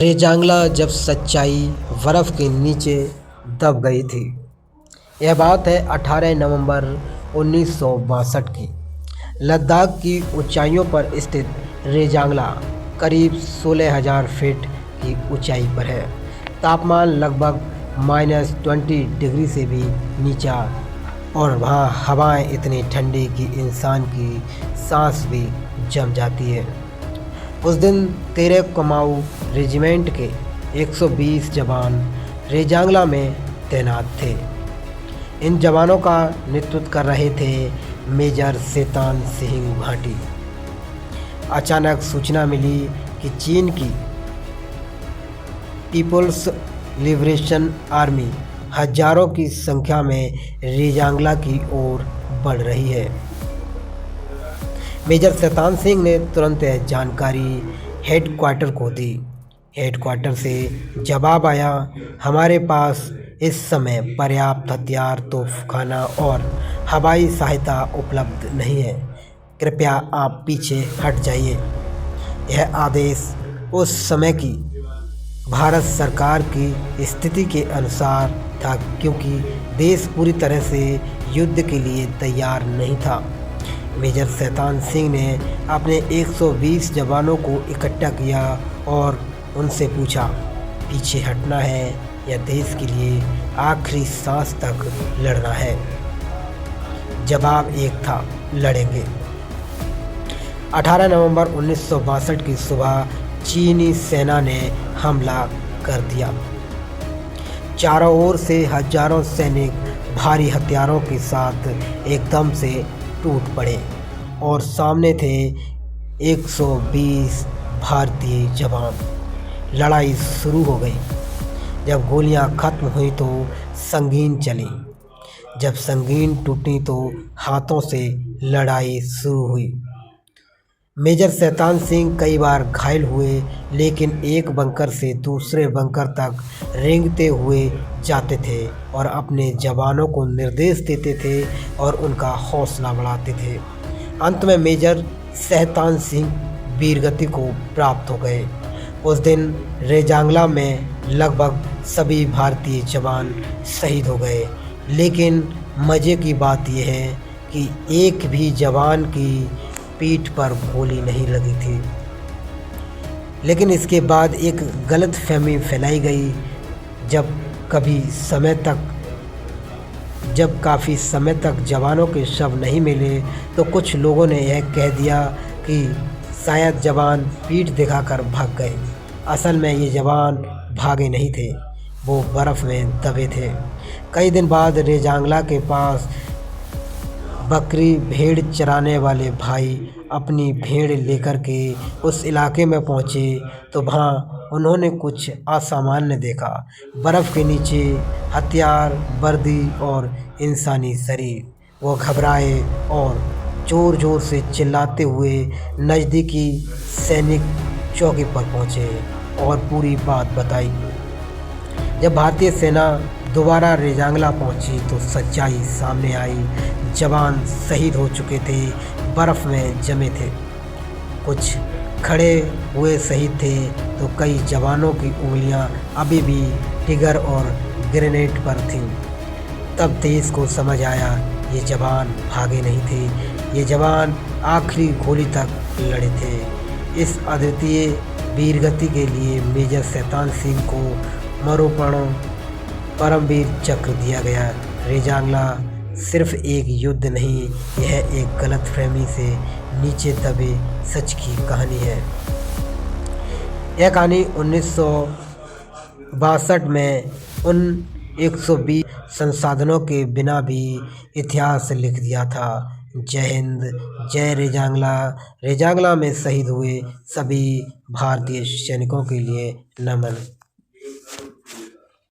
रेजांगला जब सच्चाई बर्फ़ के नीचे दब गई थी। यह बात है 18 नवंबर 1962 की। लद्दाख की ऊंचाइयों पर स्थित रेजांगला करीब 16,000 फीट की ऊंचाई पर है। तापमान लगभग -20 डिग्री से भी नीचा और वहाँ हवाएं इतनी ठंडी कि इंसान की सांस भी जम जाती है। उस दिन 13 कुमाऊं रेजिमेंट के 120 जवान रेजांगला में तैनात थे। इन जवानों का नेतृत्व कर रहे थे मेजर सेतान सिंह भाटी। अचानक सूचना मिली कि चीन की पीपुल्स लिबरेशन आर्मी हजारों की संख्या में रेजांगला की ओर बढ़ रही है। मेजर सेतान सिंह ने तुरंत यह जानकारी हेडक्वार्टर को दी। हेडक्वार्टर से जवाब आया, हमारे पास इस समय पर्याप्त हथियार, तोपखाना और हवाई सहायता उपलब्ध नहीं है। कृपया आप पीछे हट जाइए। यह आदेश उस समय की भारत सरकार की स्थिति के अनुसार था, क्योंकि देश पूरी तरह से युद्ध के लिए तैयार नहीं था। मेजर सेतान सिंह ने अपने 120 जवानों को इकट्ठा किया और उनसे पूछा, पीछे हटना है या देश के लिए आखिरी सांस तक लड़ना है? जवाब एक था, लड़ेंगे। 18 नवंबर 1962 की सुबह चीनी सेना ने हमला कर दिया। चारों ओर से हजारों सैनिक भारी हथियारों के साथ एकदम से टूट पड़े और सामने थे 120 भारतीय जवान। लड़ाई शुरू हो गई। जब गोलियां खत्म हुई तो संगीन चली। जब संगीन टूटी तो हाथों से लड़ाई शुरू हुई। मेजर सेतान सिंह कई बार घायल हुए, लेकिन एक बंकर से दूसरे बंकर तक रेंगते हुए जाते थे और अपने जवानों को निर्देश देते थे और उनका हौसला बढ़ाते थे। अंत में मेजर सेतान सिंह वीरगति को प्राप्त हो गए। उस दिन रेजांगला में लगभग सभी भारतीय जवान शहीद हो गए, लेकिन मज़े की बात यह है कि एक भी जवान की पीठ पर गोली नहीं लगी थी। लेकिन इसके बाद एक गलतफहमी फैलाई गई। जब काफ़ी समय तक जवानों के शव नहीं मिले तो कुछ लोगों ने यह कह दिया कि शायद जवान पीठ दिखाकर भाग गए। असल में ये जवान भागे नहीं थे, वो बर्फ़ में दबे थे। कई दिन बाद रेजांगला के पास बकरी भेड़ चराने वाले भाई अपनी भेड़ लेकर के उस इलाके में पहुँचे तो वहाँ उन्होंने कुछ असामान्य देखा। बर्फ़ के नीचे हथियार, वर्दी और इंसानी शरीर। वो घबराए और ज़ोर ज़ोर से चिल्लाते हुए नज़दीकी सैनिक चौकी पर पहुँचे और पूरी बात बताई। जब भारतीय सेना दोबारा रेजांगला पहुंची तो सच्चाई सामने आई। जवान शहीद हो चुके थे, बर्फ़ में जमे थे। कुछ खड़े हुए शहीद थे तो कई जवानों की उंगलियां अभी भी टिगर और ग्रेनेड पर थीं। तब देश को समझ आया, ये जवान भागे नहीं थे, ये जवान आखिरी गोली तक लड़े थे। इस अद्वितीय वीरगति के लिए मेजर सेतान सिंह को मरणोपरांत परमवीर चक्र दिया गया। रेजांगला सिर्फ एक युद्ध नहीं, यह एक गलतफहमी से नीचे दबे सच की कहानी है। यह कहानी 1962 में उन 120 संसाधनों के बिना भी इतिहास लिख दिया था। जय हिंद, जय रेजांगला। रेजांगला में शहीद हुए सभी भारतीय सैनिकों के लिए नमन।